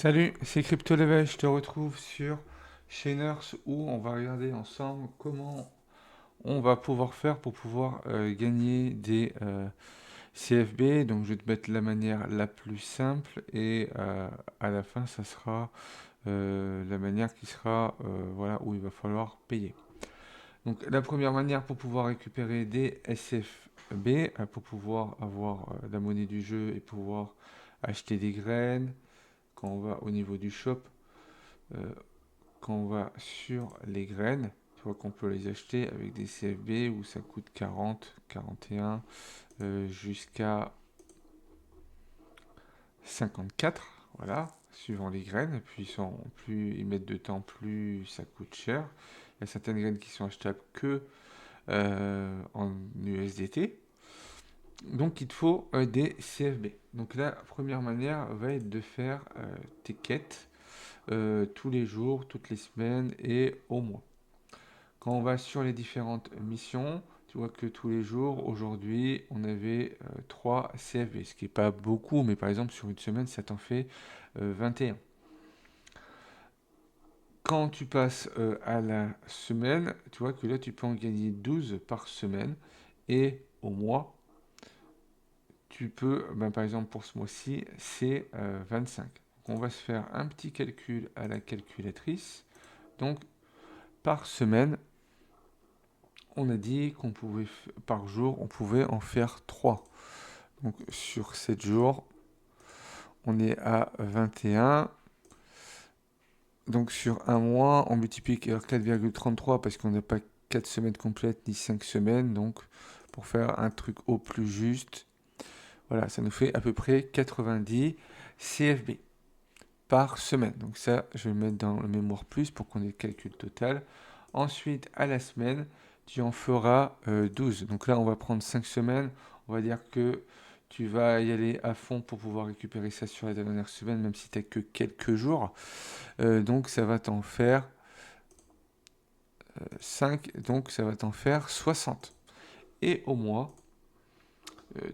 Salut, c'est CryptoLevel, je te retrouve sur Chainers où on va regarder ensemble comment on va pouvoir faire pour pouvoir gagner des CFB. Donc je vais te mettre la manière la plus simple et à la fin ça sera la manière qui sera voilà, où il va falloir payer. Donc la première manière pour pouvoir récupérer des SFB, pour pouvoir avoir la monnaie du jeu et pouvoir acheter des graines, quand on va au niveau du shop, euh, quand on va sur les graines, tu vois qu'on peut les acheter avec des CFB où ça coûte 40, 41, jusqu'à 54, voilà, suivant les graines. Puis plus ils mettent de temps, plus ça coûte cher. Il y a certaines graines qui sont achetables que en USDT. Donc il te faut des CFB. Donc la première manière va être de faire tes quêtes tous les jours, toutes les semaines et au mois. Quand on va sur les différentes missions, tu vois que tous les jours, aujourd'hui, on avait 3 CFB, ce qui n'est pas beaucoup, mais par exemple sur une semaine, ça t'en fait 21. Quand tu passes à la semaine, tu vois que là, tu peux en gagner 12 par semaine. Et au mois, tu peux, ben, par exemple pour ce mois-ci, c'est 25. Donc on va se faire un petit calcul à la calculatrice. Donc par semaine, on a dit qu'on pouvait, par jour, on pouvait en faire 3. Donc sur 7 jours, on est à 21. Donc sur un mois, on multiplie par 4,33 parce qu'on n'a pas 4 semaines complètes ni 5 semaines. Donc pour faire un truc au plus juste, voilà, ça nous fait à peu près 90 CFB par semaine. Donc ça, je vais le mettre dans le mémoire plus pour qu'on ait le calcul total. Ensuite, à la semaine, tu en feras 12. Donc là, on va prendre 5 semaines. On va dire que tu vas y aller à fond pour pouvoir récupérer ça sur la dernière semaine, même si tu n'as que quelques jours. Donc ça va t'en faire 5, donc ça va t'en faire 60. Et au mois,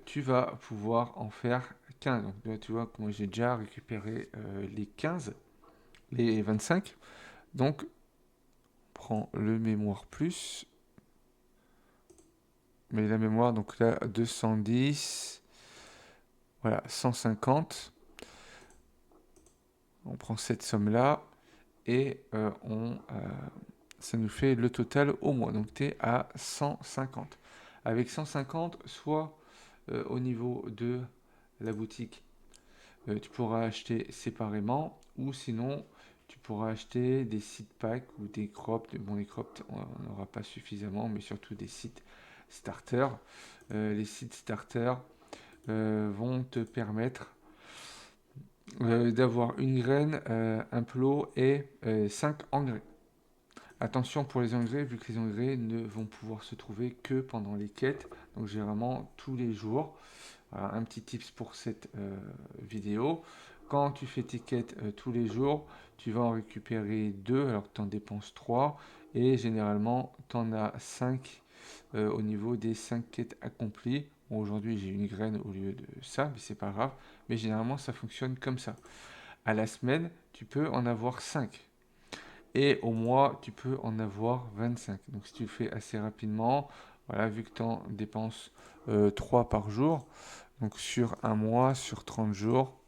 tu vas pouvoir en faire 15. Donc là, tu vois que moi j'ai déjà récupéré les 15, les 25. Donc prends le mémoire plus. Mais la mémoire, donc là, 210, voilà, 150. On prend cette somme-là et ça nous fait le total au mois. Donc tu es à 150. Avec 150, soit au niveau de la boutique, tu pourras acheter séparément ou sinon tu pourras acheter des seed packs ou des crops. Bon, les crops, on n'aura pas suffisamment, mais surtout des sites starters. Les sites starters vont te permettre d'avoir une graine, un plot et 5 engrais. Attention pour les engrais, vu que les engrais ne vont pouvoir se trouver que pendant les quêtes, donc généralement tous les jours. Voilà, un petit tips pour cette vidéo. Quand tu fais tes quêtes tous les jours, tu vas en récupérer 2 alors que tu en dépenses 3 et généralement tu en as 5 au niveau des 5 quêtes accomplies. Bon, aujourd'hui j'ai une graine au lieu de ça, mais c'est pas grave. Mais généralement ça fonctionne comme ça. À la semaine, tu peux en avoir 5. Et au mois, tu peux en avoir 25. Donc si tu le fais assez rapidement, voilà, vu que tu en dépenses 3 par jour, donc sur un mois, sur 30 jours,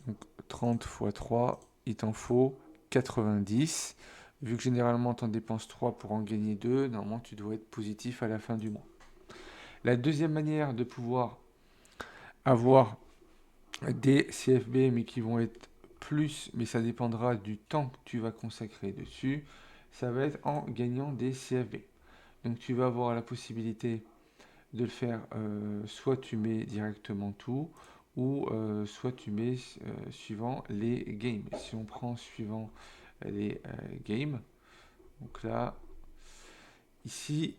donc 30 fois 3, il t'en faut 90. Vu que généralement tu en dépenses 3 pour en gagner 2, normalement tu dois être positif à la fin du mois. La deuxième manière de pouvoir avoir des CFB, mais qui vont être plus, mais ça dépendra du temps que tu vas consacrer dessus, ça va être en gagnant des CFB. Donc tu vas avoir la possibilité de le faire, soit tu mets directement tout, ou soit tu mets suivant les games. Si on prend suivant les games, donc là, ici,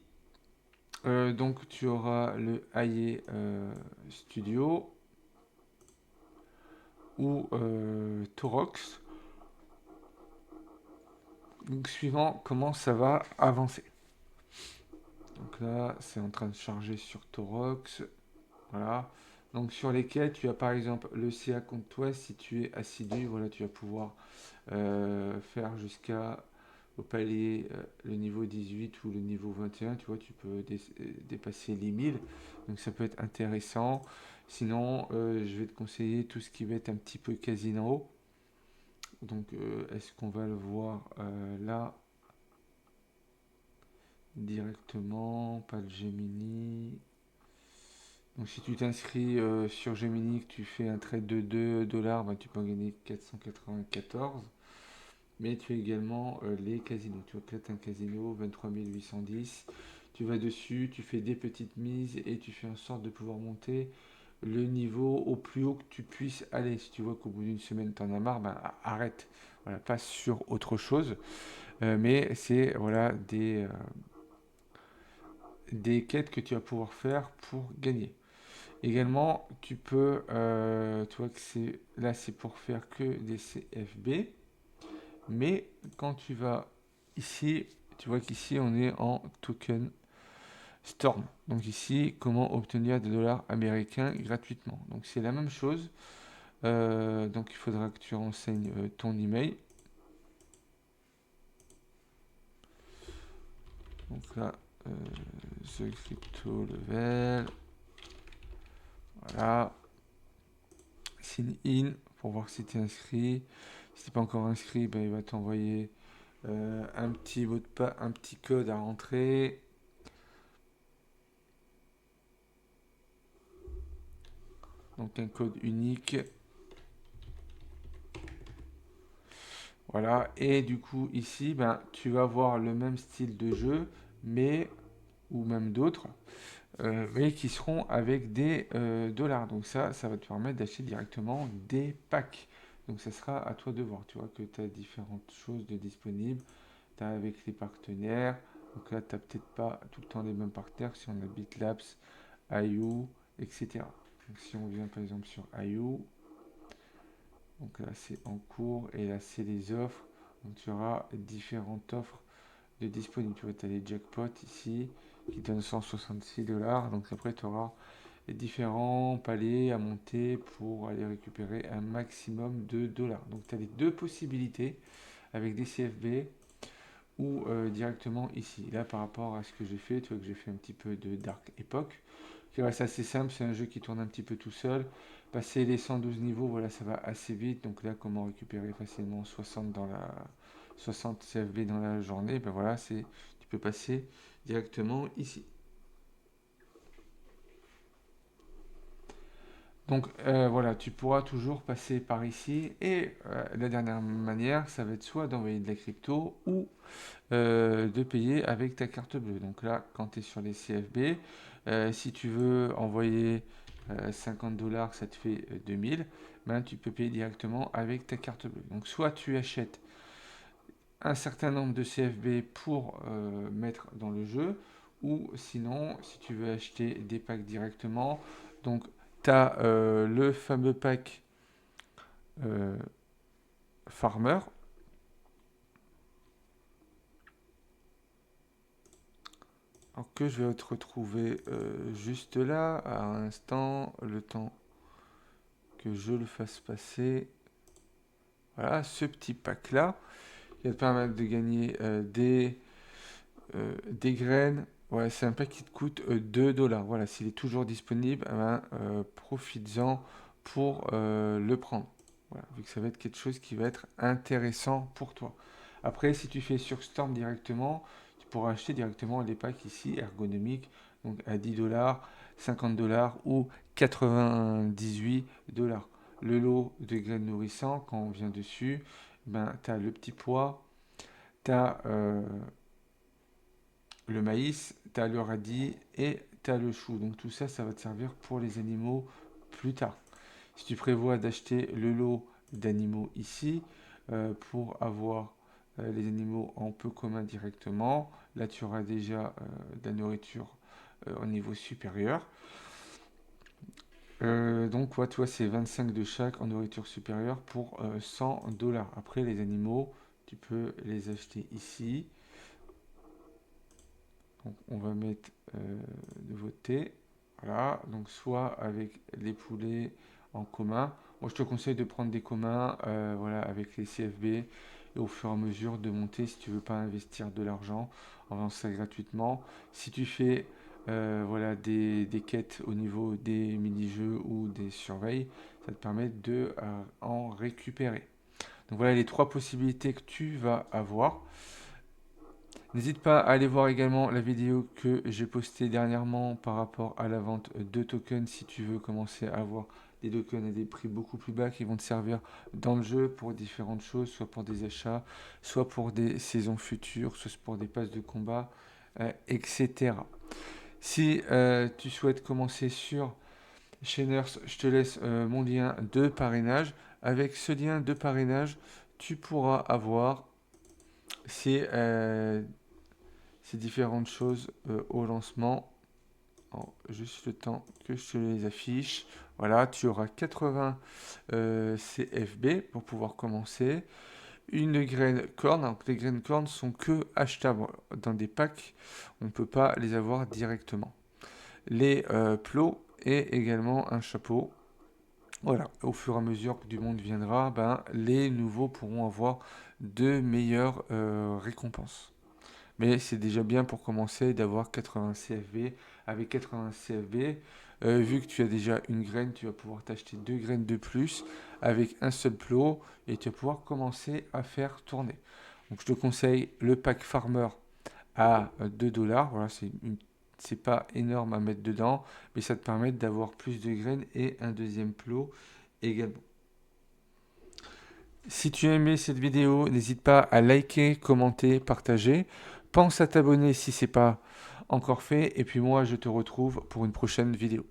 donc tu auras le AI Studio ou Torox, donc suivant comment ça va avancer. Donc là, c'est en train de charger sur Torox, voilà. Donc sur lesquels tu as par exemple le CA contre toi, si tu es assidu, voilà, tu vas pouvoir faire jusqu'à au palier le niveau 18 ou le niveau 21, tu vois, tu peux dépasser les 1000, donc ça peut être intéressant. Sinon, je vais te conseiller tout ce qui va être un petit peu casino. Donc, est-ce qu'on va le voir là directement? Pas le Gemini. Donc, si tu t'inscris sur Gemini, que tu fais un trade de 2 dollars, ben, tu peux en gagner 494. Mais tu as également les casinos. Tu as un casino 23 810. Tu vas dessus, tu fais des petites mises et tu fais en sorte de pouvoir monter le niveau au plus haut que tu puisses aller. Si tu vois qu'au bout d'une semaine, tu en as marre, ben, arrête. Voilà, passe sur autre chose. Mais c'est voilà, des quêtes que tu vas pouvoir faire pour gagner. Également, tu peux, tu vois que là, c'est pour faire que des CFB. Mais quand tu vas ici, tu vois qu'ici on est en token Storm. Donc ici, comment obtenir des dollars américains gratuitement. Donc c'est la même chose. Donc il faudra que tu renseignes ton email. Donc là, The Crypto Level. Voilà. Sign in pour voir si tu es inscrit. Si tu n'es pas encore inscrit, ben, il va t'envoyer un petit mot de passe, un petit code à rentrer. Donc un code unique. Voilà, et du coup ici, ben, tu vas voir le même style de jeu, mais, ou même d'autres, mais qui seront avec des dollars. Donc ça va te permettre d'acheter directement des packs. Donc ça sera à toi de voir. Tu vois que tu as différentes choses de disponibles. Tu as avec les partenaires. Donc là, tu n'as peut-être pas tout le temps les mêmes partenaires. Si on a BitLabs, IO, etc. Donc si on vient par exemple sur IO, donc là, c'est en cours et là, c'est les offres. Donc tu auras différentes offres de disponibles. Tu vois, tu as les jackpots ici qui donnent 166 dollars. Donc après, tu auras les différents paliers à monter pour aller récupérer un maximum de dollars. Donc tu as les deux possibilités avec des CFB ou directement ici. Là, par rapport à ce que j'ai fait, tu vois que j'ai fait un petit peu de Dark Epoch qui reste assez simple, c'est un jeu qui tourne un petit peu tout seul. Passer les 112 niveaux, voilà, ça va assez vite. Donc là, comment récupérer facilement 60 CFB dans la journée, ben voilà, tu peux passer directement ici. Donc voilà, tu pourras toujours passer par ici. Et la dernière manière, ça va être soit d'envoyer de la crypto ou de payer avec ta carte bleue. Donc là, quand tu es sur les CFB, si tu veux envoyer 50 dollars, ça te fait 2000, ben, tu peux payer directement avec ta carte bleue. Donc soit tu achètes un certain nombre de CFB pour mettre dans le jeu, ou sinon, si tu veux acheter des packs directement, donc tu as le fameux pack euh, Farmer. Alors que je vais te retrouver juste là, à un instant, le temps que je le fasse passer. Voilà, ce petit pack-là, qui va te permettre de gagner des graines. Ouais, c'est un pack qui te coûte 2 dollars. Voilà, s'il est toujours disponible, eh ben, profites-en pour le prendre. Voilà, vu que ça va être quelque chose qui va être intéressant pour toi. Après, si tu fais sur Storm directement, tu pourras acheter directement les packs ici, ergonomiques, donc à 10 dollars, 50 dollars ou 98 dollars. Le lot de graines nourrissantes, quand on vient dessus, ben, tu as le petit pois, tu as le maïs, tu as le radis et tu as le chou. Donc tout ça, ça va te servir pour les animaux plus tard. Si tu prévois d'acheter le lot d'animaux ici pour avoir les animaux en peu commun directement, là tu auras déjà de la nourriture au niveau supérieur. Donc, ouais, tu vois, c'est 25 de chaque en nourriture supérieure pour 100 dollars. Après, les animaux, tu peux les acheter ici. Donc, on va mettre nouveauté. Voilà, donc soit avec les poulets en commun. Moi, je te conseille de prendre des communs, voilà, avec les CFB et au fur et à mesure de monter si tu veux pas investir de l'argent en faisant ça gratuitement. Si tu fais voilà, des quêtes au niveau des mini-jeux ou des surveilles, ça te permet de en récupérer. Donc voilà les trois possibilités que tu vas avoir. N'hésite pas à aller voir également la vidéo que j'ai postée dernièrement par rapport à la vente de tokens si tu veux commencer à avoir des tokens à des prix beaucoup plus bas qui vont te servir dans le jeu pour différentes choses, soit pour des achats, soit pour des saisons futures, soit pour des passes de combat, etc. Si tu souhaites commencer sur Chainers, je te laisse mon lien de parrainage. Avec ce lien de parrainage, tu pourras avoir ces différentes choses au lancement. Alors, juste le temps que je te les affiche. Voilà, tu auras 80 CFB pour pouvoir commencer. Une graine corne. Donc les graines cornes sont que achetables dans des packs. On ne peut pas les avoir directement. Les plots et également un chapeau. Voilà, au fur et à mesure que du monde viendra, ben, les nouveaux pourront avoir de meilleures récompenses. Mais c'est déjà bien pour commencer d'avoir 80 CFB. Avec 80 CFB, vu que tu as déjà une graine, tu vas pouvoir t'acheter deux graines de plus avec un seul plot et tu vas pouvoir commencer à faire tourner. Donc je te conseille le pack Farmer à 2 $. Voilà, c'est pas énorme à mettre dedans, mais ça te permet d'avoir plus de graines et un deuxième plot également. Si tu as aimé cette vidéo, n'hésite pas à liker, commenter, partager. Pense à t'abonner si ce n'est pas encore fait. Et puis moi, je te retrouve pour une prochaine vidéo.